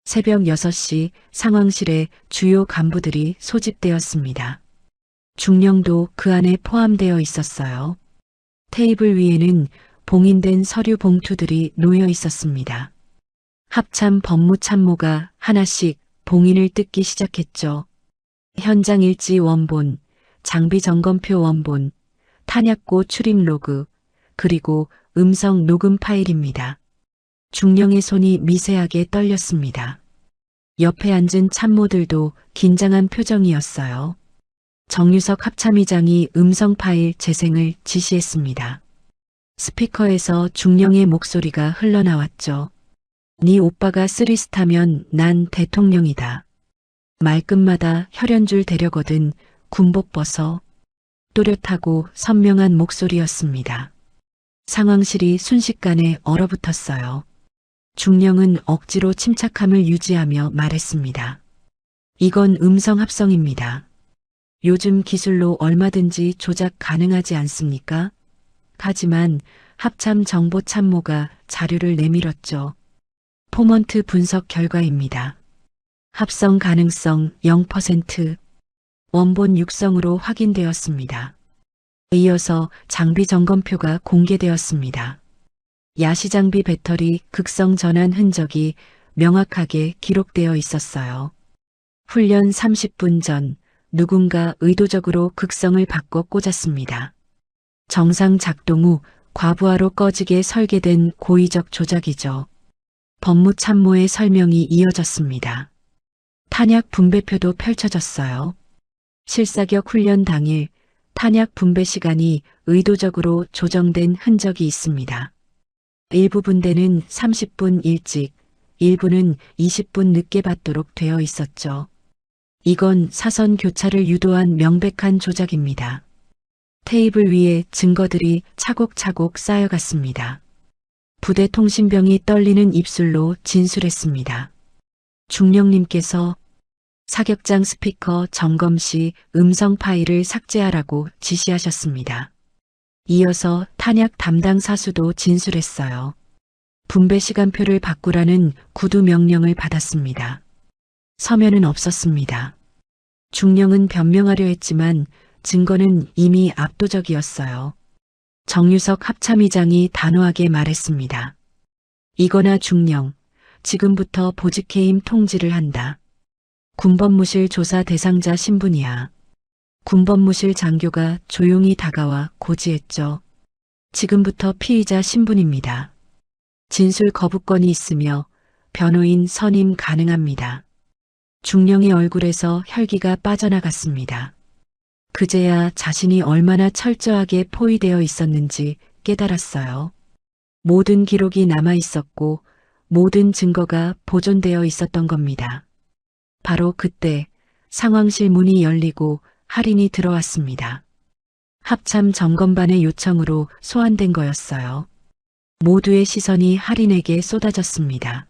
새벽 6시 상황실에 주요 간부들이 소집되었습니다. 중령도 그 안에 포함되어 있었어요. 테이블 위에는 봉인된 서류 봉투들이 놓여 있었습니다. 합참 법무참모가 하나씩 봉인을 뜯기 시작했죠. 현장 일지 원본, 장비 점검표 원본, 탄약고 출입 로그, 그리고 음성 녹음 파일입니다. 중령의 손이 미세하게 떨렸습니다. 옆에 앉은 참모들도 긴장한 표정이었어요. 정유석 합참의장이 음성 파일 재생을 지시했습니다. 스피커에서 중령의 목소리가 흘러나왔죠. 네 오빠가 쓰리스타면 난 대통령이다. 말끝마다 혈연줄 대려거든 군복 벗어. 또렷하고 선명한 목소리였습니다. 상황실이 순식간에 얼어붙었어요. 중령은 억지로 침착함을 유지하며 말했습니다. 이건 음성 합성입니다. 요즘 기술로 얼마든지 조작 가능하지 않습니까? 하지만 합참 정보참모가 자료를 내밀었죠. 포먼트 분석 결과입니다. 합성 가능성 0%, 원본 육성으로 확인되었습니다. 이어서 장비 점검표가 공개되었습니다. 야시장비 배터리 극성 전환 흔적이 명확하게 기록되어 있었어요. 훈련 30분 전 누군가 의도적으로 극성을 바꿔 꽂았습니다. 정상 작동 후 과부하로 꺼지게 설계된 고의적 조작이죠. 법무참모의 설명이 이어졌습니다. 탄약 분배표도 펼쳐졌어요. 실사격 훈련 당일 탄약 분배 시간이 의도적으로 조정된 흔적이 있습니다. 일부 분대는 30분 일찍, 일부는 20분 늦게 받도록 되어 있었죠. 이건 사선 교차를 유도한 명백한 조작입니다. 테이블 위에 증거들이 차곡차곡 쌓여갔습니다. 부대 통신병이 떨리는 입술로 진술했습니다. 중령님께서 사격장 스피커 점검 시 음성 파일을 삭제하라고 지시하셨습니다. 이어서 탄약 담당 사수도 진술했어요. 분배 시간표를 바꾸라는 구두 명령을 받았습니다. 서면은 없었습니다. 중령은 변명하려 했지만 증거는 이미 압도적이었어요. 정유석 합참의장이 단호하게 말했습니다. 이거나 중령, 지금부터 보직해임 통지를 한다. 군법무실 조사 대상자 신분이야. 군법무실 장교가 조용히 다가와 고지했죠. 지금부터 피의자 신분입니다. 진술 거부권이 있으며 변호인 선임 가능합니다. 중령의 얼굴에서 혈기가 빠져나갔습니다. 그제야 자신이 얼마나 철저하게 포위되어 있었는지 깨달았어요. 모든 기록이 남아 있었고 모든 증거가 보존되어 있었던 겁니다. 바로 그때 상황실 문이 열리고 할인이 들어왔습니다. 합참 점검반의 요청으로 소환된 거였어요. 모두의 시선이 할인에게 쏟아졌습니다.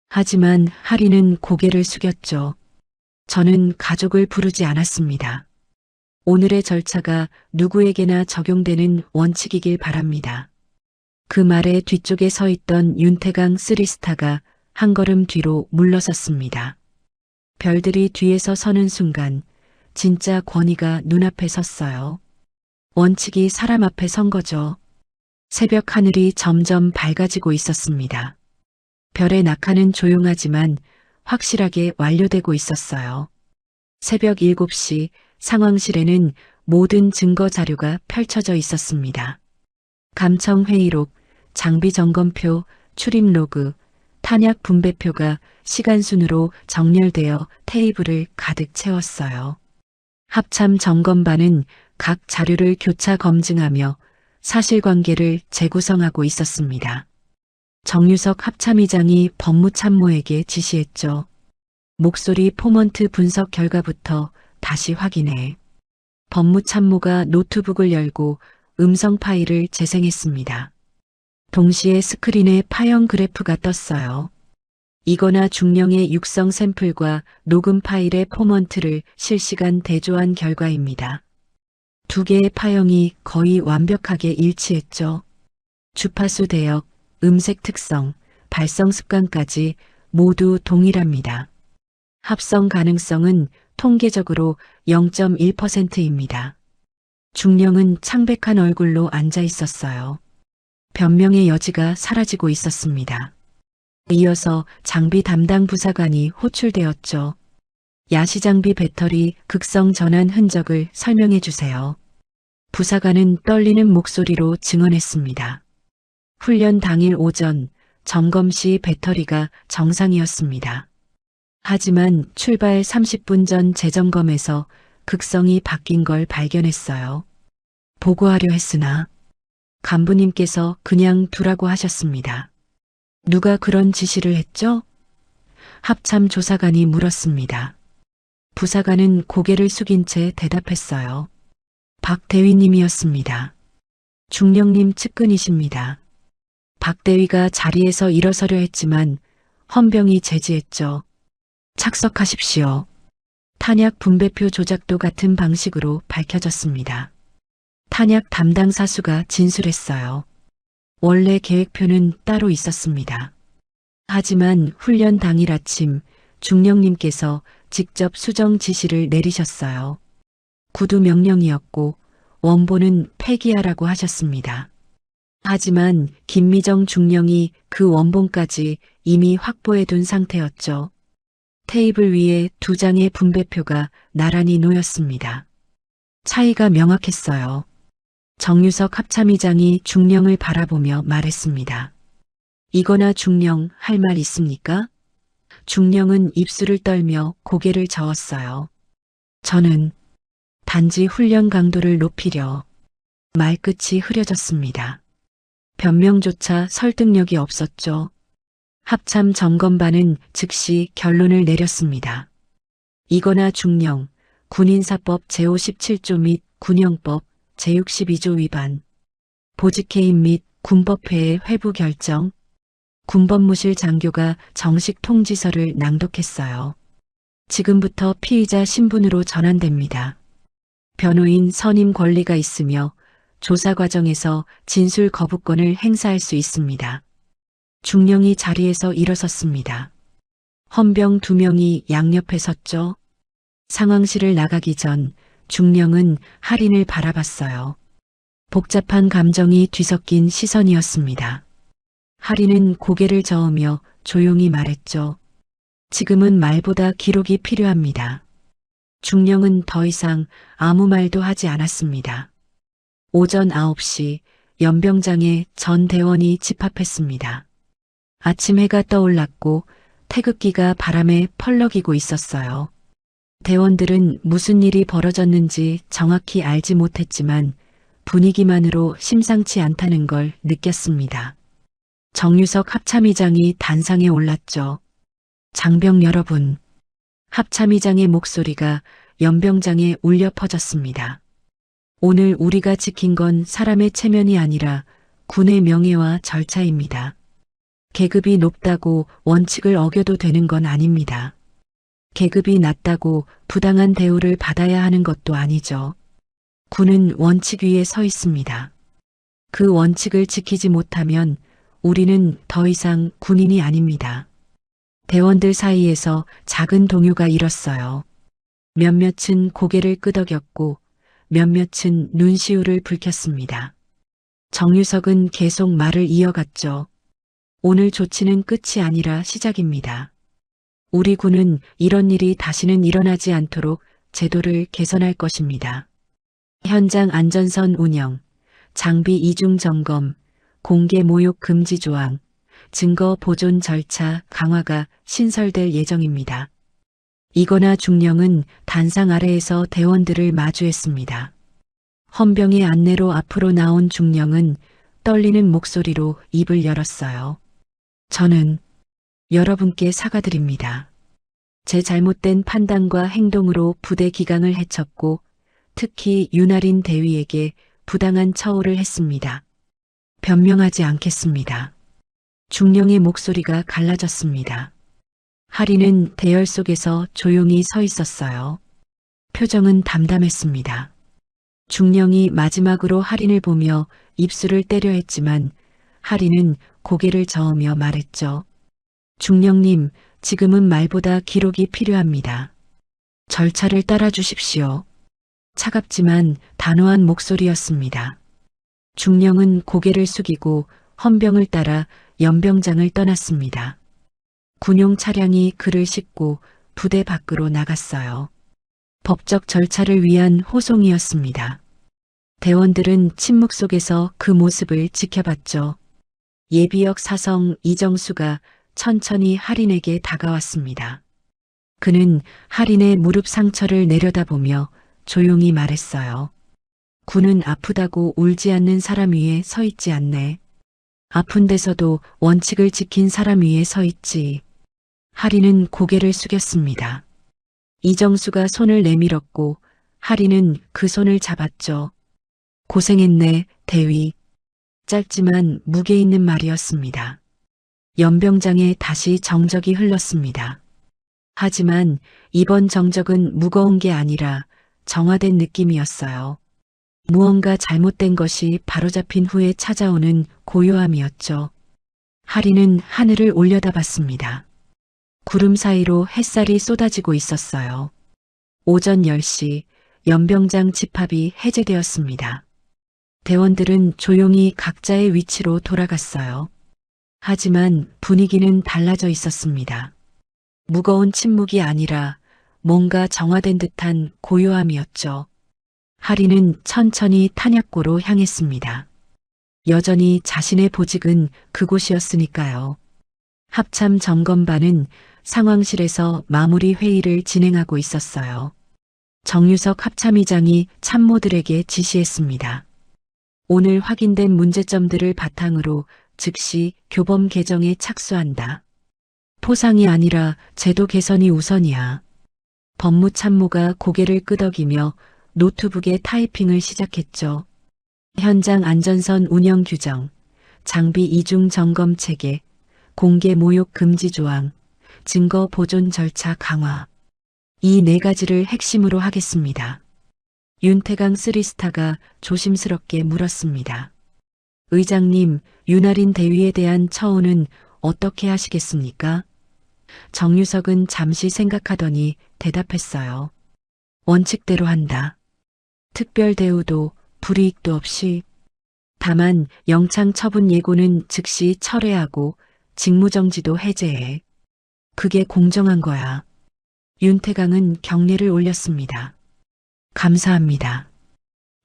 하지만 할인은 고개를 숙였죠. 저는 가족을 부르지 않았습니다. 오늘의 절차가 누구에게나 적용되는 원칙이길 바랍니다. 그 말의 뒤쪽에 서 있던 윤태강 쓰리스타가 한 걸음 뒤로 물러섰습니다. 별들이 뒤에서 서는 순간 진짜 권위가 눈앞에 섰어요. 원칙이 사람 앞에 선 거죠. 새벽 하늘이 점점 밝아지고 있었습니다. 별의 낙하는 조용하지만 확실하게 완료되고 있었어요. 새벽 7시 상황실에는 모든 증거 자료가 펼쳐져 있었습니다. 감청 회의록, 장비 점검표, 출입 로그, 탄약 분배표가 시간 순으로 정렬되어 테이블을 가득 채웠어요. 합참 점검반은 각 자료를 교차 검증하며 사실관계를 재구성하고 있었습니다. 정유석 합참의장이 법무참모에게 지시했죠. 목소리 포먼트 분석 결과부터 다시 확인해. 법무참모가 노트북을 열고 음성 파일을 재생했습니다. 동시에 스크린에 파형 그래프가 떴어요. 이거나 중령의 육성 샘플과 녹음 파일의 포먼트를 실시간 대조한 결과입니다. 두 개의 파형이 거의 완벽하게 일치했죠. 주파수 대역, 음색 특성, 발성 습관까지 모두 동일합니다. 합성 가능성은 통계적으로 0.1%입니다. 중령은 창백한 얼굴로 앉아 있었어요. 변명의 여지가 사라지고 있었습니다. 이어서 장비 담당 부사관이 호출되었죠. 야시장비 배터리 극성 전환 흔적을 설명해 주세요. 부사관은 떨리는 목소리로 증언했습니다. 훈련 당일 오전 점검 시 배터리가 정상이었습니다. 하지만 출발 30분 전 재점검에서 극성이 바뀐 걸 발견했어요. 보고하려 했으나 간부님께서 그냥 두라고 하셨습니다. 누가 그런 지시를 했죠? 합참 조사관이 물었습니다. 부사관은 고개를 숙인 채 대답했어요. 박 대위님이었습니다. 중령님 측근이십니다. 박 대위가 자리에서 일어서려 했지만 헌병이 제지했죠. 착석하십시오. 탄약 분배표 조작도 같은 방식으로 밝혀졌습니다. 탄약 담당 사수가 진술했어요. 원래 계획표는 따로 있었습니다. 하지만 훈련 당일 아침 중령님께서 직접 수정 지시를 내리셨어요. 구두 명령이었고 원본은 폐기하라고 하셨습니다. 하지만 김미정 중령이 그 원본까지 이미 확보해둔 상태였죠. 테이블 위에 두 장의 분배표가 나란히 놓였습니다. 차이가 명확했어요. 정유석 합참의장이 중령을 바라보며 말했습니다. 이거나 중령 할 말 있습니까? 중령은 입술을 떨며 고개를 저었어요. 저는 단지 훈련 강도를 높이려. 말끝이 흐려졌습니다. 변명조차 설득력이 없었죠. 합참 점검반은 즉시 결론을 내렸습니다. 이거나 중령, 군인사법 제57조 및 군형법 제62조 위반, 보직해임 및 군법회의 회부 결정, 군법무실 장교가 정식 통지서를 낭독했어요. 지금부터 피의자 신분으로 전환됩니다. 변호인 선임 권리가 있으며 조사 과정에서 진술 거부권을 행사할 수 있습니다. 중령이 자리에서 일어섰습니다. 헌병 2명이 양옆에 섰죠. 상황실을 나가기 전 중령은 할인을 바라봤어요. 복잡한 감정이 뒤섞인 시선이었습니다. 할인은 고개를 저으며 조용히 말했죠. 지금은 말보다 기록이 필요합니다. 중령은 더 이상 아무 말도 하지 않았습니다. 오전 9시 연병장에 전 대원이 집합했습니다. 아침 해가 떠올랐고 태극기가 바람에 펄럭이고 있었어요. 대원들은 무슨 일이 벌어졌는지 정확히 알지 못했지만 분위기만으로 심상치 않다는 걸 느꼈습니다. 정유석 합참의장이 단상에 올랐죠. 장병 여러분. 합참의장의 목소리가 연병장에 울려 퍼졌습니다. 오늘 우리가 지킨 건 사람의 체면이 아니라 군의 명예와 절차입니다. 계급이 높다고 원칙을 어겨도 되는 건 아닙니다. 계급이 낮다고 부당한 대우를 받아야 하는 것도 아니죠. 군은 원칙 위에 서 있습니다. 그 원칙을 지키지 못하면 우리는 더 이상 군인이 아닙니다. 대원들 사이에서 작은 동요가 일었어요. 몇몇은 고개를 끄덕였고 몇몇은 눈시울을 붉혔습니다. 정유석은 계속 말을 이어갔죠. 오늘 조치는 끝이 아니라 시작입니다. 우리 군은 이런 일이 다시는 일어나지 않도록 제도를 개선할 것입니다. 현장 안전선 운영, 장비 이중 점검, 공개 모욕 금지 조항, 증거 보존 절차 강화가 신설될 예정입니다. 이거나 중령은 단상 아래에서 대원들을 마주했습니다. 헌병의 안내로 앞으로 나온 중령은 떨리는 목소리로 입을 열었어요. 저는 여러분께 사과드립니다. 제 잘못된 판단과 행동으로 부대 기강을 해쳤고 특히 윤아린 대위에게 부당한 처우를 했습니다. 변명하지 않겠습니다. 중령의 목소리가 갈라졌습니다. 할인은 대열 속에서 조용히 서 있었어요. 표정은 담담했습니다. 중령이 마지막으로 할인을 보며 입술을 때려 했지만 할인은 고개를 저으며 말했죠. 중령님, 지금은 말보다 기록이 필요합니다. 절차를 따라 주십시오. 차갑지만 단호한 목소리였습니다. 중령은 고개를 숙이고 헌병을 따라 연병장을 떠났습니다. 군용 차량이 그를 싣고 부대 밖으로 나갔어요. 법적 절차를 위한 호송이었습니다. 대원들은 침묵 속에서 그 모습을 지켜봤죠. 예비역 사성 이정수가 천천히 할인에게 다가왔습니다. 그는 할인의 무릎 상처를 내려다보며 조용히 말했어요. 군은 아프다고 울지 않는 사람 위에 서 있지 않네. 아픈 데서도 원칙을 지킨 사람 위에 서 있지. 할인은 고개를 숙였습니다. 이정수가 손을 내밀었고 할인은 그 손을 잡았죠. 고생했네, 대위. 짧지만 무게 있는 말이었습니다. 연병장에 다시 정적이 흘렀습니다. 하지만 이번 정적은 무거운 게 아니라 정화된 느낌이었어요. 무언가 잘못된 것이 바로잡힌 후에 찾아오는 고요함이었죠. 할인은 하늘을 올려다봤습니다. 구름 사이로 햇살이 쏟아지고 있었어요. 오전 10시 연병장 집합이 해제되었습니다. 대원들은 조용히 각자의 위치로 돌아갔어요. 하지만 분위기는 달라져 있었습니다. 무거운 침묵이 아니라 뭔가 정화된 듯한 고요함이었죠. 할인은 천천히 탄약고로 향했습니다. 여전히 자신의 보직은 그곳이었으니까요. 합참 점검반은 상황실에서 마무리 회의를 진행하고 있었어요. 정유석 합참의장이 참모들에게 지시했습니다. 오늘 확인된 문제점들을 바탕으로 즉시 교범 개정에 착수한다. 포상이 아니라 제도 개선이 우선이야. 법무참모가 고개를 끄덕이며 노트북에 타이핑을 시작했죠. 현장 안전선 운영 규정, 장비 이중 점검 체계, 공개 모욕 금지 조항, 증거 보존 절차 강화. 이 네 가지를 핵심으로 하겠습니다. 윤태강 쓰리스타가 조심스럽게 물었습니다. 의장님, 윤아린 대위에 대한 처우는 어떻게 하시겠습니까? 정유석은 잠시 생각하더니 대답했어요. 원칙대로 한다. 특별 대우도 불이익도 없이. 다만 영창 처분 예고는 즉시 철회하고 직무정지도 해제해. 그게 공정한 거야. 윤태강은 경례를 올렸습니다. 감사합니다.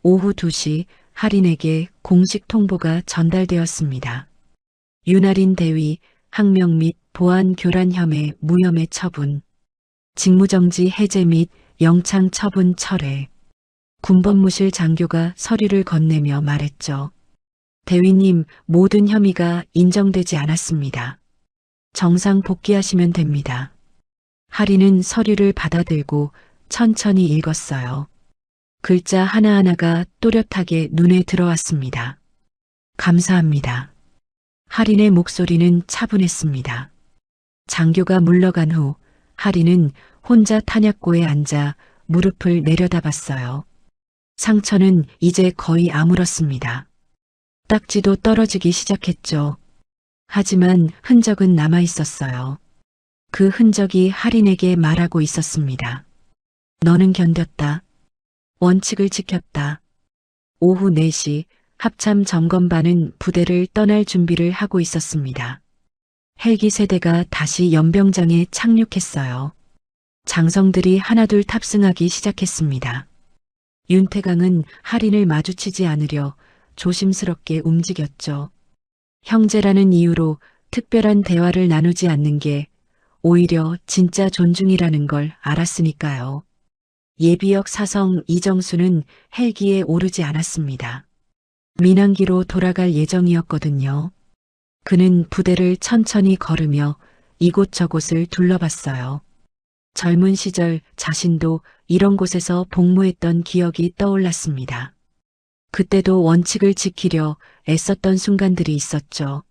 오후 2시 할인에게 공식 통보가 전달되었습니다. 윤아린 대위 항명 및 보안 교란 혐의 무혐의 처분, 직무정지 해제 및 영창 처분 철회. 군법무실 장교가 서류를 건네며 말했죠. 대위님, 모든 혐의가 인정되지 않았습니다. 정상 복귀하시면 됩니다. 할인은 서류를 받아들고 천천히 읽었어요. 글자 하나하나가 또렷하게 눈에 들어왔습니다. 감사합니다. 할인의 목소리는 차분했습니다. 장교가 물러간 후 할인은 혼자 탄약고에 앉아 무릎을 내려다봤어요. 상처는 이제 거의 아물었습니다. 딱지도 떨어지기 시작했죠. 하지만 흔적은 남아 있었어요. 그 흔적이 할인에게 말하고 있었습니다. 너는 견뎠다. 원칙을 지켰다. 오후 4시 합참 점검반은 부대를 떠날 준비를 하고 있었습니다. 헬기 세대가 다시 연병장에 착륙했어요. 장성들이 하나둘 탑승하기 시작했습니다. 윤태강은 할인을 마주치지 않으려 조심스럽게 움직였죠. 형제라는 이유로 특별한 대화를 나누지 않는 게 오히려 진짜 존중이라는 걸 알았으니까요. 예비역 사성 이정수는 헬기에 오르지 않았습니다. 민항기로 돌아갈 예정이었거든요. 그는 부대를 천천히 걸으며 이곳저곳을 둘러봤어요. 젊은 시절 자신도 이런 곳에서 복무했던 기억이 떠올랐습니다. 그때도 원칙을 지키려 애썼던 순간들이 있었죠.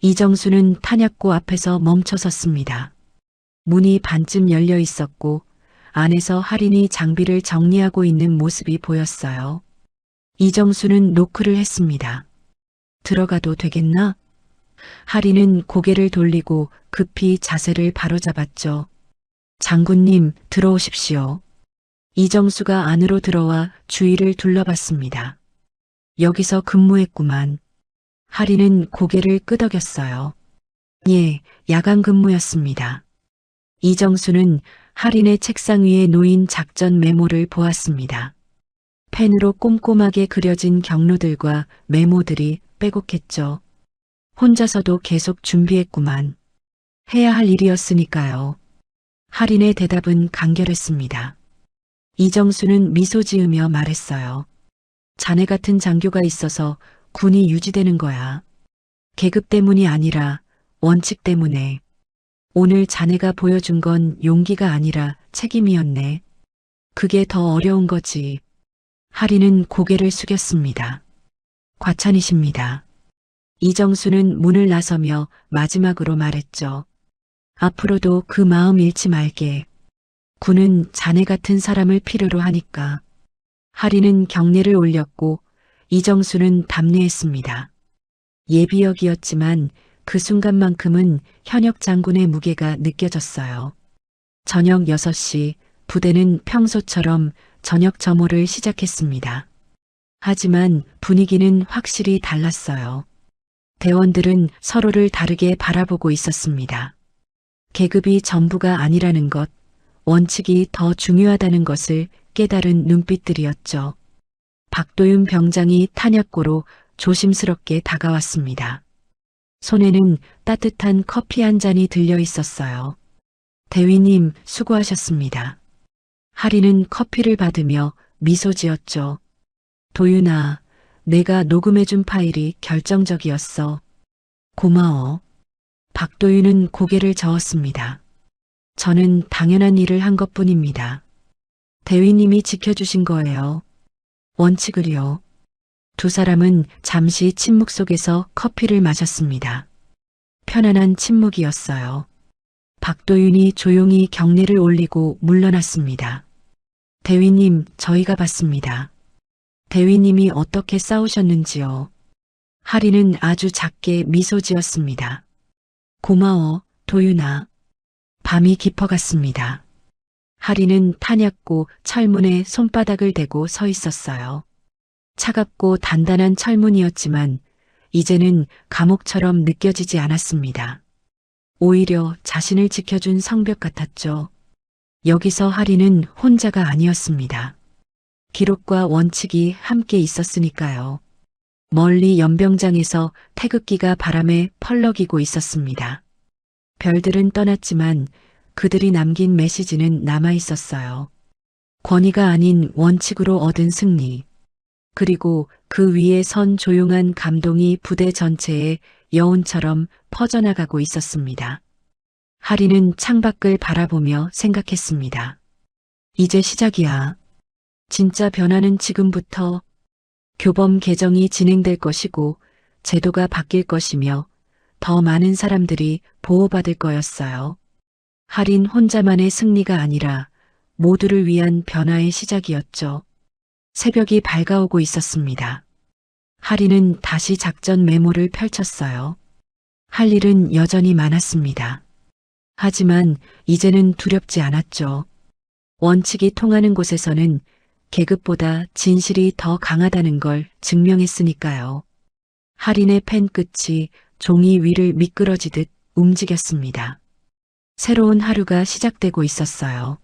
이정수는 탄약고 앞에서 멈춰섰습니다. 문이 반쯤 열려 있었고 안에서 할인이 장비를 정리하고 있는 모습이 보였어요. 이정수는 노크를 했습니다. 들어가도 되겠나? 할인은 고개를 돌리고 급히 자세를 바로잡았죠. 장군님, 들어오십시오. 이정수가 안으로 들어와 주위를 둘러봤습니다. 여기서 근무했구만. 할인은 고개를 끄덕였어요. 예, 야간 근무였습니다. 이정수는 할인의 책상 위에 놓인 작전 메모를 보았습니다. 펜으로 꼼꼼하게 그려진 경로들과 메모들이 빼곡했죠. 혼자서도 계속 준비했구만. 해야 할 일이었으니까요. 할인의 대답은 간결했습니다. 이정수는 미소 지으며 말했어요. 자네 같은 장교가 있어서 군이 유지되는 거야. 계급 때문이 아니라 원칙 때문에. 오늘 자네가 보여준 건 용기가 아니라 책임이었네. 그게 더 어려운 거지. 할인은 고개를 숙였습니다. 과찬이십니다. 이정수는 문을 나서며 마지막으로 말했죠. 앞으로도 그 마음 잃지 말게. 군은 자네 같은 사람을 필요로 하니까. 할인은 경례를 올렸고 이정수는 답례했습니다. 예비역이었지만 그 순간만큼은 현역 장군의 무게가 느껴졌어요. 저녁 6시 부대는 평소처럼 저녁 점호를 시작했습니다. 하지만 분위기는 확실히 달랐어요. 대원들은 서로를 다르게 바라보고 있었습니다. 계급이 전부가 아니라는 것, 원칙이 더 중요하다는 것을 깨달은 눈빛들이었죠. 박도윤 병장이 탄약고로 조심스럽게 다가왔습니다. 손에는 따뜻한 커피 한 잔이 들려 있었어요. 대위님, 수고하셨습니다. 할인은 커피를 받으며 미소 지었죠. 도윤아, 내가 녹음해준 파일이 결정적이었어. 고마워. 박도윤은 고개를 저었습니다. 저는 당연한 일을 한 것뿐입니다. 대위님이 지켜주신 거예요. 원칙을요. 두 사람은 잠시 침묵 속에서 커피를 마셨습니다. 편안한 침묵이었어요. 박도윤이 조용히 경례를 올리고 물러났습니다. 대위님, 저희가 봤습니다. 대위님이 어떻게 싸우셨는지요? 하리는 아주 작게 미소 지었습니다. 고마워, 도윤아. 밤이 깊어갔습니다. 하리는 탄약고 철문에 손바닥을 대고 서 있었어요. 차갑고 단단한 철문이었지만 이제는 감옥처럼 느껴지지 않았습니다. 오히려 자신을 지켜준 성벽 같았죠. 여기서 하리는 혼자가 아니었습니다. 기록과 원칙이 함께 있었으니까요. 멀리 연병장에서 태극기가 바람에 펄럭이고 있었습니다. 별들은 떠났지만 그들이 남긴 메시지는 남아 있었어요. 권위가 아닌 원칙으로 얻은 승리. 그리고 그 위에 선 조용한 감동이 부대 전체에 여운처럼 퍼져나가고 있었습니다. 하리는 창밖을 바라보며 생각했습니다. 이제 시작이야. 진짜 변화는 지금부터. 교범 개정이 진행될 것이고 제도가 바뀔 것이며 더 많은 사람들이 보호받을 거였어요. 하린 혼자만의 승리가 아니라 모두를 위한 변화의 시작이었죠. 새벽이 밝아오고 있었습니다. 하리는 다시 작전 메모를 펼쳤어요. 할 일은 여전히 많았습니다. 하지만 이제는 두렵지 않았죠. 원칙이 통하는 곳에서는 계급보다 진실이 더 강하다는 걸 증명했으니까요. 하린의 펜 끝이 종이 위를 미끄러지듯 움직였습니다. 새로운 하루가 시작되고 있었어요.